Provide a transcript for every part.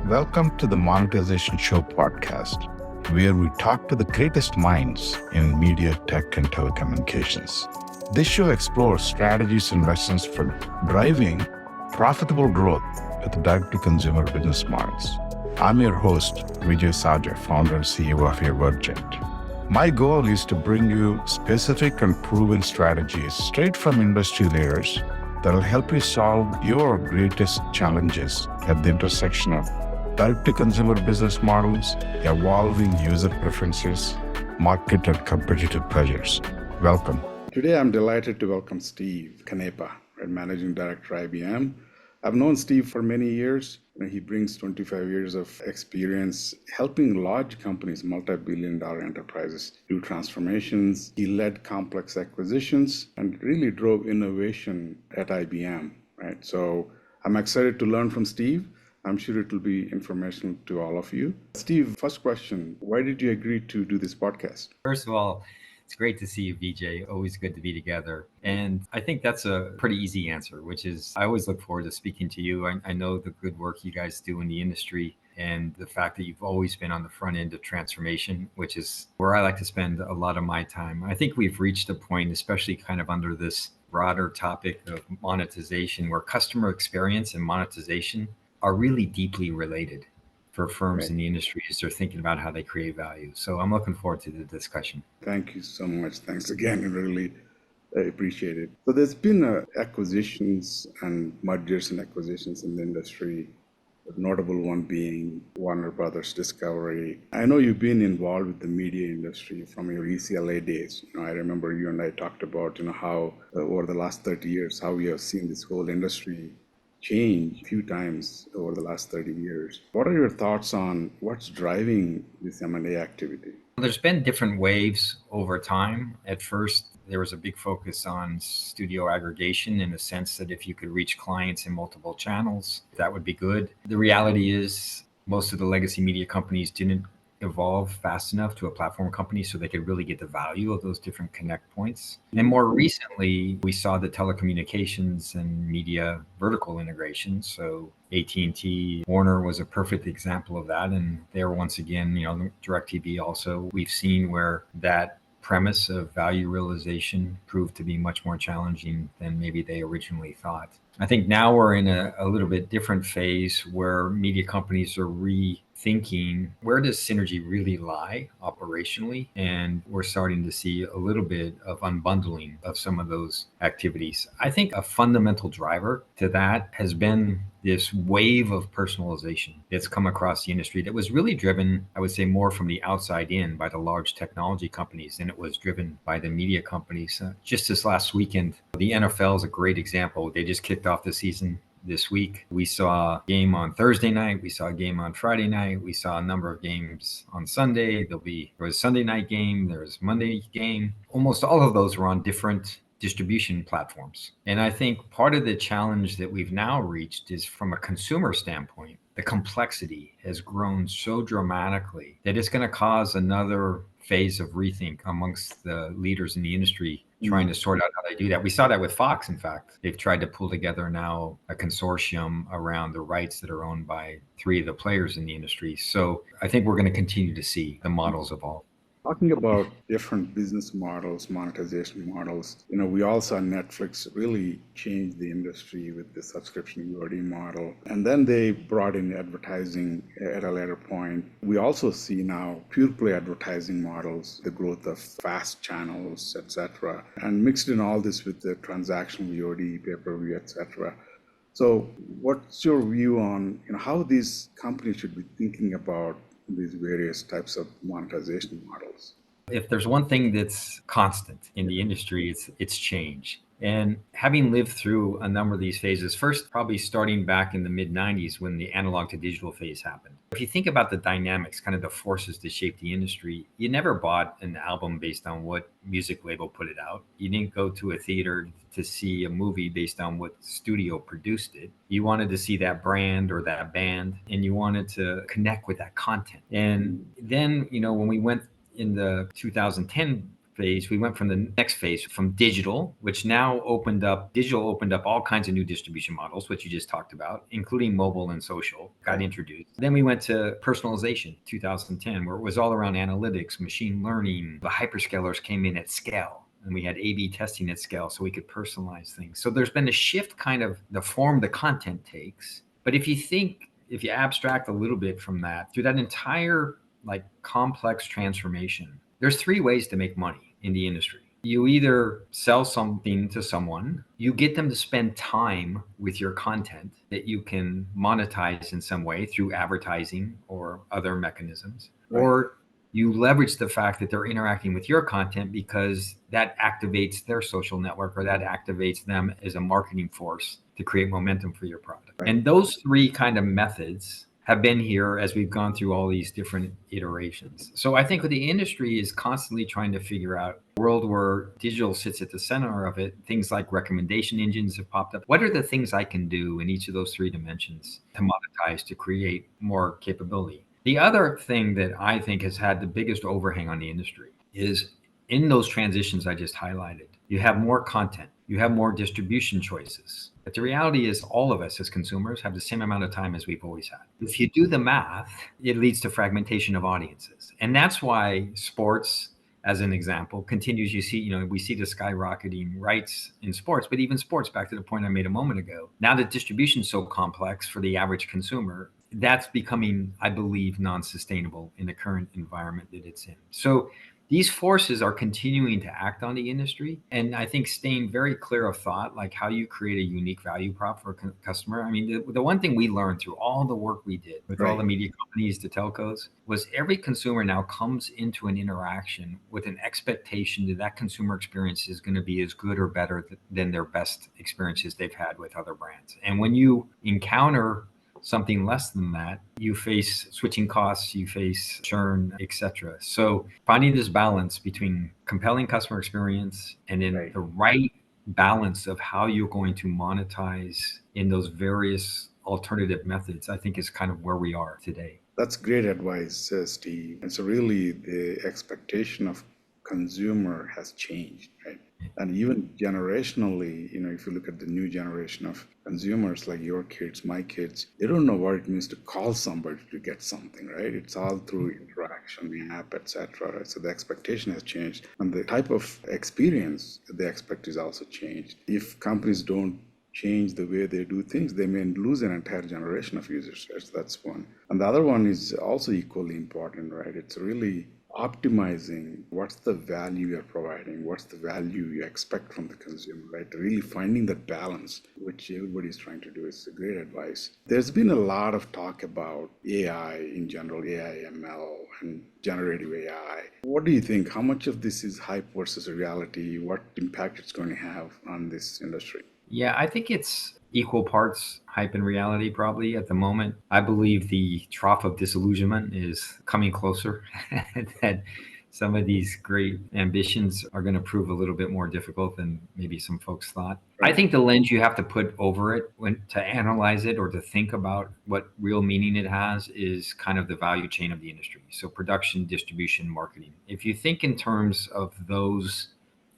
Welcome to the Monetization Show Podcast, where we talk to the greatest minds in media, tech, and telecommunications. This show explores strategies and lessons for driving profitable growth with direct-to-consumer business models. I'm your host, Vijay Sajja, founder and CEO of Emergent. My goal is to bring you specific and proven strategies straight from industry leaders that will help you solve your greatest challenges at the intersection of direct-to-consumer business models, evolving user preferences, market and competitive pressures. Welcome. Today, I'm delighted to welcome Steve Canepa, Managing Director, IBM. I've known Steve for many years. He brings 25 years of experience helping large companies, multi-billion-dollar enterprises, do transformations. He led complex acquisitions and really drove innovation at IBM. Right? So I'm excited to learn from Steve. I'm sure it will be informational to all of you. Steve, first question, why did you agree to do this podcast? First of all, it's great to see you, Vijay. Always good to be together. And I think that's a pretty easy answer, which is I always look forward to speaking to you. I know the good work you guys do in the industry and the fact that you've always been on the front end of transformation, which is where I like to spend a lot of my time. I think we've reached a point, especially kind of under this broader topic of monetization, where customer experience and monetization are really deeply related for firms in the industry as they're thinking about how they create value. So I'm looking forward to the discussion. Thank you so much. Thanks again. I really appreciate it. So there's been acquisitions and mergers and acquisitions in the industry, the notable one being Warner Brothers Discovery. I know you've been involved with the media industry from your ECLA days. I remember you and I talked about how over the last 30 years, how we have seen this whole industry change a few times over the last 30 years. What are your thoughts on what's driving this M&A activity? There's been different waves over time. At first, there was a big focus on studio aggregation in the sense that if you could reach clients in multiple channels, that would be good. The reality is most of the legacy media companies didn't evolve fast enough to a platform company so they could really get the value of those different connect points. And more recently, we saw the telecommunications and media vertical integration. So AT&T, Warner was a perfect example of that. And there, once again, DirecTV also, we've seen where that premise of value realization proved to be much more challenging than maybe they originally thought. I think now we're in a little bit different phase where media companies are rethinking where does synergy really lie operationally, and we're starting to see a little bit of unbundling of some of those activities. I think a fundamental driver to that has been this wave of personalization that's come across the industry that was really driven, I would say, more from the outside in by the large technology companies than it was driven by the media companies. Just this last weekend, the NFL is a great example. They just kicked off the season this week. We saw a game on Thursday night. We saw a game on Friday night. We saw a number of games on Sunday. There was a Sunday night game. There was a Monday game. Almost all of those were on different distribution platforms. And I think part of the challenge that we've now reached is from a consumer standpoint, the complexity has grown so dramatically that it's going to cause another phase of rethink amongst the leaders in the industry trying to sort out how they do that. We saw that with Fox, in fact. They've tried to pull together now a consortium around the rights that are owned by three of the players in the industry. So I think we're going to continue to see the models evolve. Talking about different business models, monetization models, we all saw Netflix really change the industry with the subscription VOD model. And then they brought in advertising at a later point. We also see now pure play advertising models, the growth of fast channels, etc. And mixed in all this with the transactional VOD, pay-per-view, etc. So what's your view on how these companies should be thinking about these various types of monetization models? If there's one thing that's constant in the industry, it's change. And having lived through a number of these phases, first probably starting back in the mid-90s when the analog to digital phase happened. If you think about the dynamics, kind of the forces that shape the industry, you never bought an album based on what music label put it out. You didn't go to a theater to see a movie based on what studio produced it. You wanted to see that brand or that band, and you wanted to connect with that content. And then, when we went in the 2010 phase, we went from the next phase from digital, which now digital opened up all kinds of new distribution models, which you just talked about, including mobile and social got introduced. Then we went to personalization, 2010, where it was all around analytics, machine learning. The hyperscalers came in at scale, and we had A/B testing at scale so we could personalize things. So there's been a shift, kind of the form the content takes. But if you abstract a little bit from that, through that entire like complex transformation, there's three ways to make money in the industry. You either sell something to someone, you get them to spend time with your content that you can monetize in some way through advertising or other mechanisms, or you leverage the fact that they're interacting with your content because that activates their social network, or that activates them as a marketing force to create momentum for your product. And those three kind of methods have been here as we've gone through all these different iterations. So I think the industry is constantly trying to figure out a world where digital sits at the center of it. Things like recommendation engines have popped up. What are the things I can do in each of those three dimensions to monetize, to create more capability? The other thing that I think has had the biggest overhang on the industry is in those transitions I just highlighted. You have more content, you have more distribution choices. But the reality is all of us as consumers have the same amount of time as we've always had. If you do the math, it leads to fragmentation of audiences. And that's why sports, as an example, continues. We see the skyrocketing rights in sports, but even sports, back to the point I made a moment ago, now that distribution is so complex for the average consumer, that's becoming, I believe, non-sustainable in the current environment that it's in. So these forces are continuing to act on the industry. And I think staying very clear of thought, like how you create a unique value prop for a customer. I mean, the one thing we learned through all the work we did with all the media companies, the telcos, was every consumer now comes into an interaction with an expectation that that consumer experience is going to be as good or better than their best experiences they've had with other brands. And when you encounter something less than that, you face switching costs, you face churn, etc. So finding this balance between compelling customer experience and then the right balance of how you're going to monetize in those various alternative methods, I think is kind of where we are today. That's great advice, Steve. And so really the expectation of consumer has changed, right? And even generationally, if you look at the new generation of consumers, like your kids, my kids, they don't know what it means to call somebody to get something, right? It's all through interaction, the app, etc. Right? So the expectation has changed, and the type of experience they expect is also changed. If companies don't change the way they do things, they may lose an entire generation of users. Right? So that's one. And the other one is also equally important, right? It's really optimizing what's the value you're providing, what's the value you expect from the consumer, right? Really finding that balance, which everybody's trying to do, is a great advice. There's been a lot of talk about AI in general, AI, ML, and generative AI. What do you think? How much of this is hype versus reality? What impact it's going to have on this industry? Yeah, I think it's equal parts hype and reality probably at the moment. I believe the trough of disillusionment is coming closer, that some of these great ambitions are going to prove a little bit more difficult than maybe some folks thought. I think the lens you have to put over it to analyze it or to think about what real meaning it has is kind of the value chain of the industry. So production, distribution, marketing. If you think in terms of those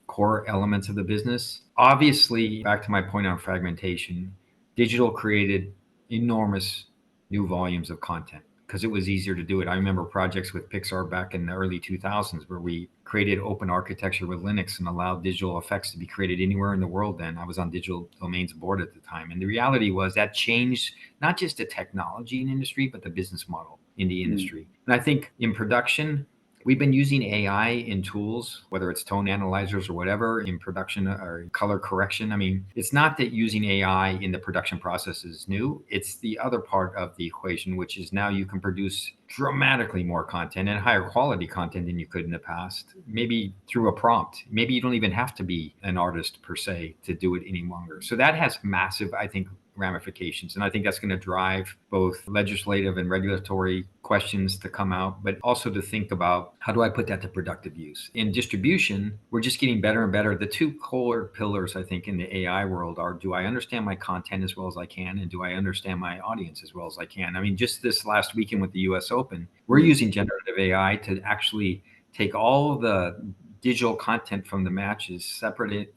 core elements of the business, obviously, back to my point on fragmentation, digital created enormous new volumes of content because it was easier to do it. I remember projects with Pixar back in the early 2000s where we created open architecture with Linux and allowed digital effects to be created anywhere in the world. Then I was on Digital Domains board at the time. And the reality was that changed not just the technology in industry, but the business model in the industry. And I think in production, we've been using AI in tools, whether it's tone analyzers or whatever, in production or color correction. I mean, it's not that using AI in the production process is new. It's the other part of the equation, which is now you can produce dramatically more content and higher quality content than you could in the past, maybe through a prompt. Maybe you don't even have to be an artist per se to do it any longer. So that has massive, I think, ramifications. And I think that's going to drive both legislative and regulatory questions to come out, but also to think about how do I put that to productive use? In distribution, we're just getting better and better. The two core pillars, I think, in the AI world are, do I understand my content as well as I can? And do I understand my audience as well as I can? I mean, just this last weekend with the US Open, we're using generative AI to actually take all the digital content from the matches, separate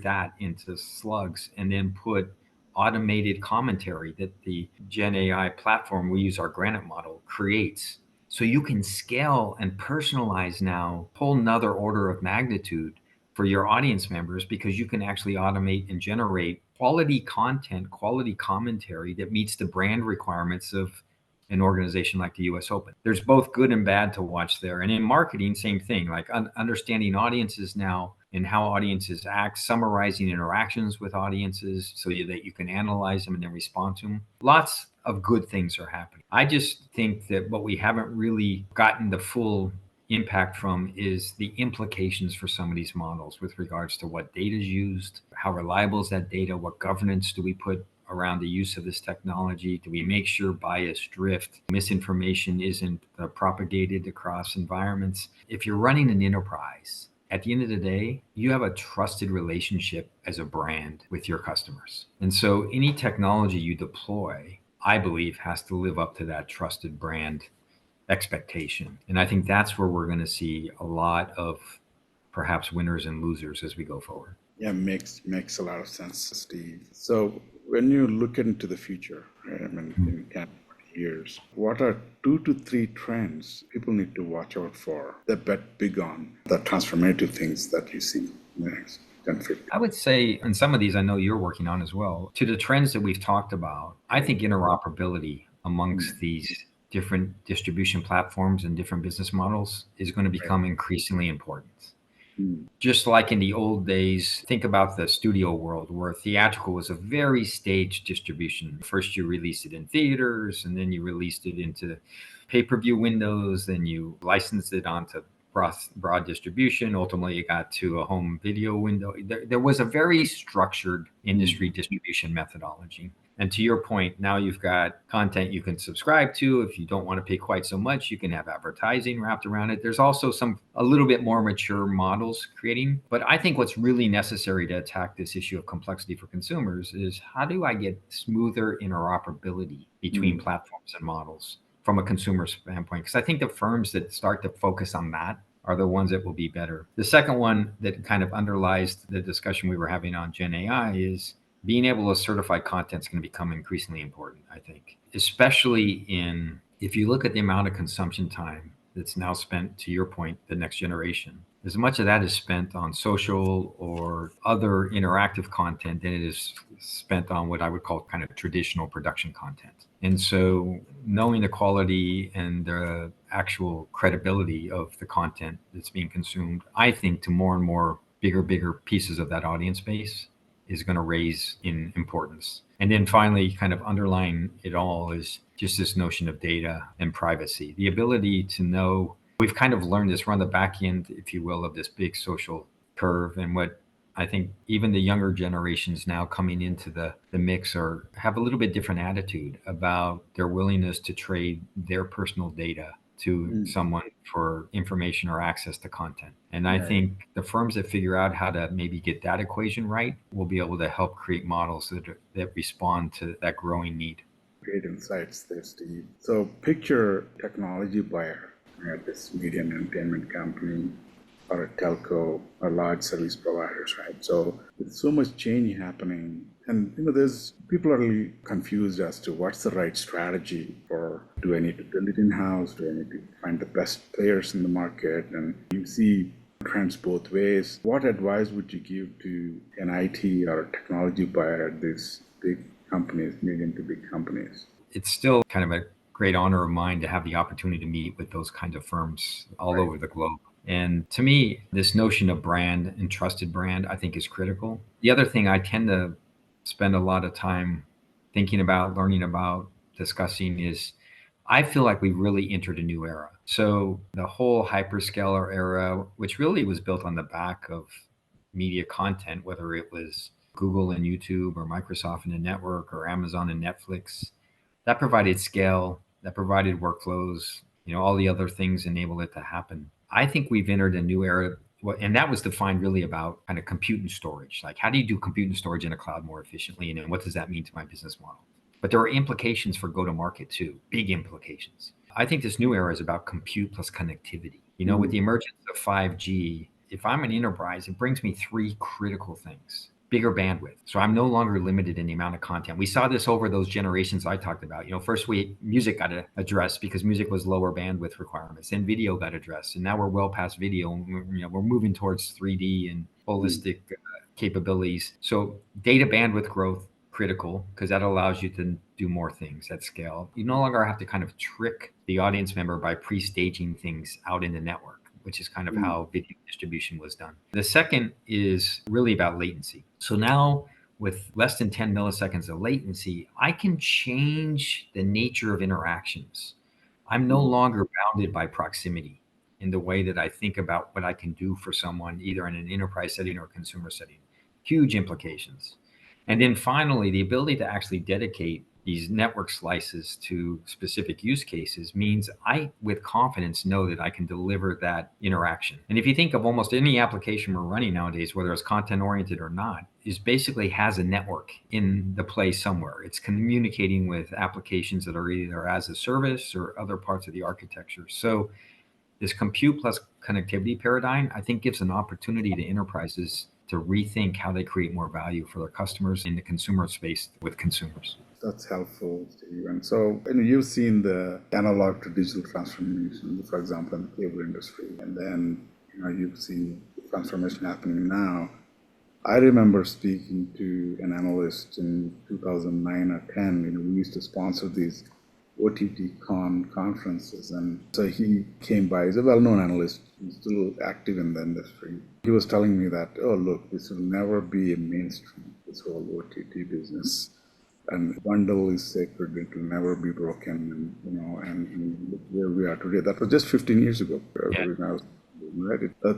that into slugs, and then put automated commentary that the Gen AI platform we use, our Granite model, creates. So you can scale and personalize now, whole nother order of magnitude for your audience members, because you can actually automate and generate quality content, quality commentary that meets the brand requirements of an organization like the US Open. There's both good and bad to watch there. And in marketing, same thing, like understanding audiences now and how audiences act, summarizing interactions with audiences so that you can analyze them and then respond to them. Lots of good things are happening. I just think that what we haven't really gotten the full impact from is the implications for some of these models with regards to what data is used, how reliable is that data, what governance do we put around the use of this technology? Do we make sure bias, drift, misinformation isn't propagated across environments? If you're running an enterprise, at the end of the day, you have a trusted relationship as a brand with your customers. And so any technology you deploy, I believe, has to live up to that trusted brand expectation. And I think that's where we're going to see a lot of perhaps winners and losers as we go forward. Yeah, makes a lot of sense, Steve. So when you look into the future, right, I mean, in 10 years, what are 2 to 3 trends people need to watch out for that bet big on, the transformative things that you see in the next 10, 15? I would say, and some of these I know you're working on as well, to the trends that we've talked about, I think interoperability amongst these different distribution platforms and different business models is going to become increasingly important. Just like in the old days, think about the studio world where theatrical was a very staged distribution. First, you released it in theaters, and then you released it into pay-per-view windows, then you licensed it onto broad distribution. Ultimately, it got to a home video window. There was a very structured industry distribution methodology. And to your point, now you've got content you can subscribe to. If you don't want to pay quite so much, you can have advertising wrapped around it. There's also a little bit more mature models creating. But I think what's really necessary to attack this issue of complexity for consumers is how do I get smoother interoperability between platforms and models from a consumer standpoint? Because I think the firms that start to focus on that are the ones that will be better. The second one that kind of underlies the discussion we were having on Gen AI is being able to certify content is going to become increasingly important, I think, especially if you look at the amount of consumption time that's now spent, to your point, the next generation, as much of that is spent on social or other interactive content than it is spent on what I would call kind of traditional production content. And so knowing the quality and the actual credibility of the content that's being consumed, I think to more and more bigger pieces of that audience base is going to raise in importance. And then finally, kind of underlying it all is just this notion of data and privacy. The ability to know, we've kind of learned this, we're on the back end, if you will, of this big social curve. And what I think even the younger generations now coming into the mix have a little bit different attitude about their willingness to trade their personal data to someone for information or access to content. And I think the firms that figure out how to maybe get that equation right will be able to help create models that respond to that growing need. Great insights there, Steve. So picture technology buyer at this media and entertainment company or a telco or large service providers, right? So with so much change happening, and there's people are really confused as to what's the right strategy for, do I need to build it in-house? Do I need to find the best players in the market? And you see trends both ways. What advice would you give to an IT or a technology buyer at these big companies, medium to big companies? It's still kind of a great honor of mine to have the opportunity to meet with those kinds of firms all over the globe. And to me, this notion of brand and trusted brand, I think, is critical. The other thing I tend to spend a lot of time thinking about, learning about, discussing is I feel like we've really entered a new era. So the whole hyperscaler era, which really was built on the back of media content, whether it was Google and YouTube or Microsoft and a network or Amazon and Netflix, that provided scale, that provided workflows, all the other things enabled it to happen. I think we've entered a new era, and that was defined really about kind of compute and storage. Like, how do you do compute and storage in a cloud more efficiently? And what does that mean to my business model? But there are implications for go-to-market too, big implications. I think this new era is about compute plus connectivity. With the emergence of 5G, if I'm an enterprise, it brings me three critical things. Bigger bandwidth. So I'm no longer limited in the amount of content. We saw this over those generations I talked about. First music got addressed because music was lower bandwidth requirements. Then video got addressed. And now we're well past video. And we're moving towards 3D and holistic capabilities. So data bandwidth growth, critical, because that allows you to do more things at scale. You no longer have to kind of trick the audience member by pre-staging things out in the network, which is kind of how video distribution was done. The second is really about latency. So now with less than 10 milliseconds of latency, I can change the nature of interactions. I'm no longer bounded by proximity in the way that I think about what I can do for someone, either in an enterprise setting or a consumer setting. Huge implications. And then finally, the ability to actually dedicate these network slices to specific use cases means I, with confidence, know that I can deliver that interaction. And if you think of almost any application we're running nowadays, whether it's content oriented or not, is basically has a network in the play somewhere. It's communicating with applications that are either as a service or other parts of the architecture. So this compute plus connectivity paradigm, I think, gives an opportunity to enterprises to rethink how they create more value for their customers in the consumer space with consumers. That's helpful, Steve. And so you've seen the analog to digital transformation, for example, in the cable industry, and then you've seen the transformation happening now. I remember speaking to an analyst in 2009 or 10. We used to sponsor these OTT conferences, and so he came by. He's a well-known analyst. He's still active in the industry. He was telling me that, oh, look, this will never be a mainstream, this whole OTT business. And bundle is sacred, it will never be broken, and look where we are today. That was just 15 years ago.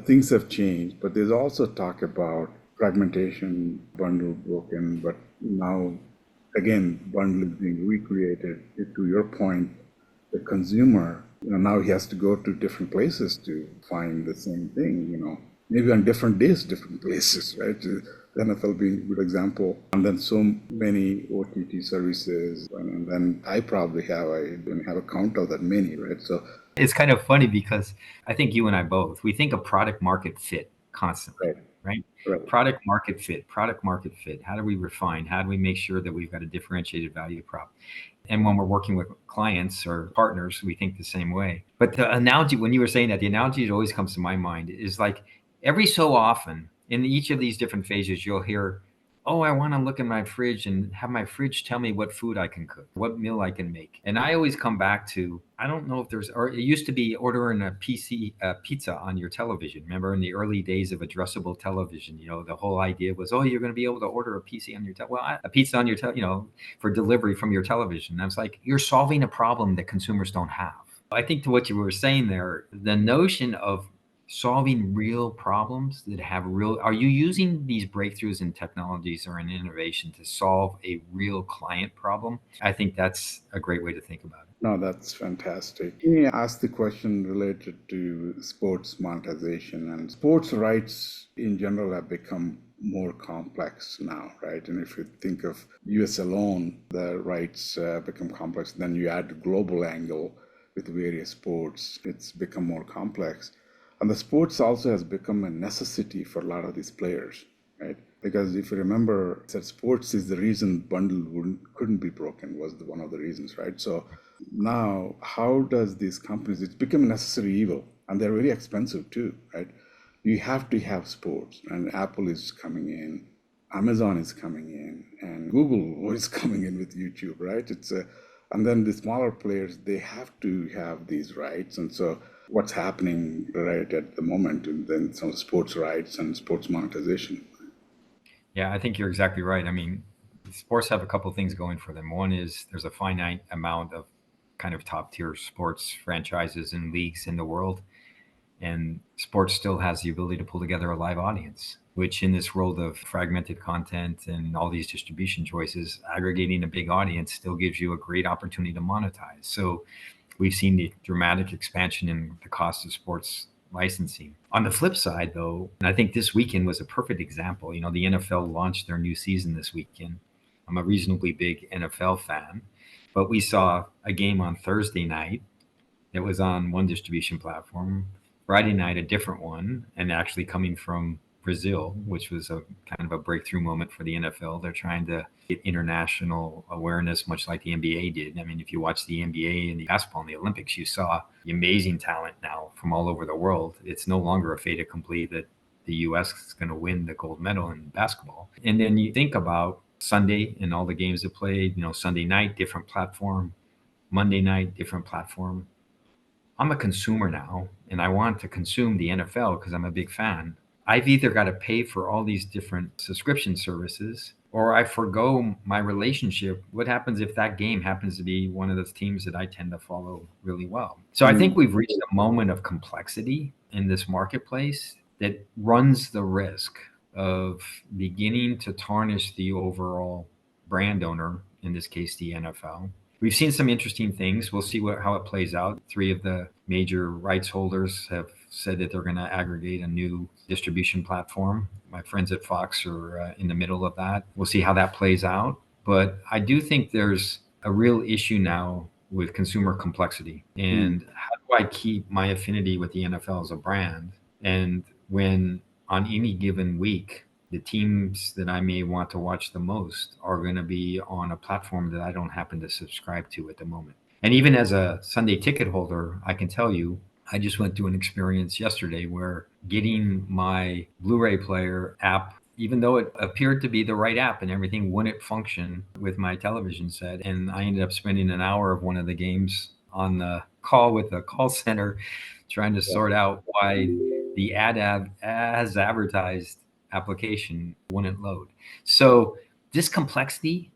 Things have changed, but there's also talk about fragmentation, bundle broken, but now, again, bundle is being recreated. To your point, the consumer, now he has to go to different places to find the same thing, maybe on different days, different places, right? The NFL being a good example. And then so many OTT services, and then I don't have a count of that many, right? So it's kind of funny because I think you and I both, we think of product market fit constantly, right? Product market fit. How do we refine? How do we make sure that we've got a differentiated value prop? And when we're working with clients or partners, we think the same way. But the analogy, when you were saying that, the analogy that always comes to my mind is like every so often in each of these different phases, you'll hear, oh, I want to look in my fridge and have my fridge tell me what food I can cook, what meal I can make. And I always come back to, I don't know if or it used to be ordering a pizza on your television. Remember in the early days of addressable television, the whole idea was, oh, you're going to be able to order a pizza on your a pizza on your for delivery from your television. And I was like, you're solving a problem that consumers don't have. I think to what you were saying there, the notion of solving real problems that have are you using these breakthroughs in technologies or in innovation to solve a real client problem? I think that's a great way to think about it. No, that's fantastic. Can you ask the question related to sports monetization? And sports rights in general have become more complex now, right? And if you think of US alone, the rights become complex. Then you add the global angle with various sports, it's become more complex. And the sports also has become a necessity for a lot of these players, right? Because if you remember, that sports is the reason bundle couldn't be broken, was one of the reasons, right? So now, how does these companies, it's become a necessary evil, and they're very expensive too, right? You have to have sports, and Apple is coming in, Amazon is coming in, and Google is coming in with YouTube, right? And then the smaller players, they have to have these rights, and so what's happening right at the moment, and then some sports rights and sports monetization. Yeah, I think you're exactly right. I mean, sports have a couple of things going for them. One is there's a finite amount of kind of top tier sports franchises and leagues in the world. And sports still has the ability to pull together a live audience, which in this world of fragmented content and all these distribution choices, aggregating a big audience still gives you a great opportunity to monetize. So we've seen the dramatic expansion in the cost of sports licensing. On the flip side, though, and I think this weekend was a perfect example. The NFL launched their new season this weekend. I'm a reasonably big NFL fan, but we saw a game on Thursday night that was on one distribution platform, Friday night, a different one, and actually coming from Brazil, which was a kind of a breakthrough moment for the NFL. They're trying to get international awareness, much like the NBA did. I mean, if you watch the NBA and the basketball in the Olympics, you saw the amazing talent now from all over the world. It's no longer a fait accompli that the U.S. is going to win the gold medal in basketball. And then you think about Sunday and all the games that played, Sunday night, different platform, Monday night, different platform. I'm a consumer now, and I want to consume the NFL because I'm a big fan. I've either got to pay for all these different subscription services, or I forgo my relationship. What happens if that game happens to be one of those teams that I tend to follow really well? So I think we've reached a moment of complexity in this marketplace that runs the risk of beginning to tarnish the overall brand owner, in this case, the NFL. We've seen some interesting things. We'll see how it plays out. 3 of the major rights holders have said that they're going to aggregate a new distribution platform. My friends at Fox are in the middle of that. We'll see how that plays out. But I do think there's a real issue now with consumer complexity. And how do I keep my affinity with the NFL as a brand? And when on any given week, the teams that I may want to watch the most are going to be on a platform that I don't happen to subscribe to at the moment. And even as a Sunday ticket holder, I can tell you, I just went through an experience yesterday where getting my Blu-ray player app, even though it appeared to be the right app and everything, wouldn't function with my television set. And I ended up spending an hour of one of the games on the call with the call center trying to sort out why the as advertised application wouldn't load. So this complexity,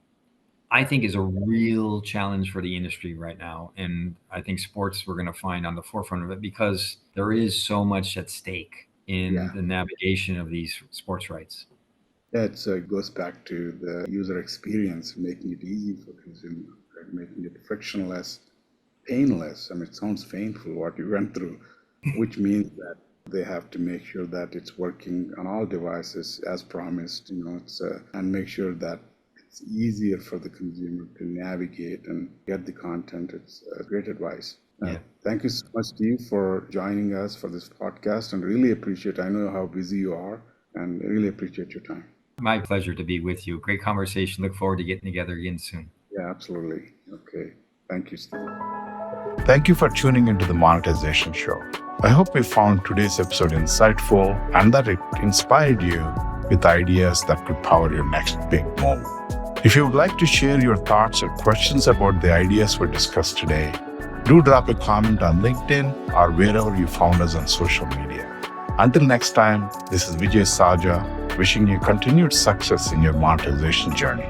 I think, is a real challenge for the industry right now. And I think sports, we're going to find on the forefront of it because there is so much at stake in the navigation of these sports rights. Yeah, it goes back to the user experience, making it easy for consumers, right? Making it frictionless, painless. I mean, it sounds painful what you went through, which means that they have to make sure that it's working on all devices as promised, and make sure that it's easier for the consumer to navigate and get the content. It's great advice. Thank you so much, Steve, for joining us for this podcast, and really appreciate. I know how busy you are, and really appreciate your time. My pleasure to be with you. Great conversation. Look forward to getting together again soon. Yeah, absolutely. Okay. Thank you, Steve. Thank you for tuning into the Monetization Show. I hope you found today's episode insightful and that it inspired you with ideas that could power your next big move. If you would like to share your thoughts or questions about the ideas we discussed today, do drop a comment on LinkedIn or wherever you found us on social media. Until next time, this is Vijay Sajja wishing you continued success in your monetization journey.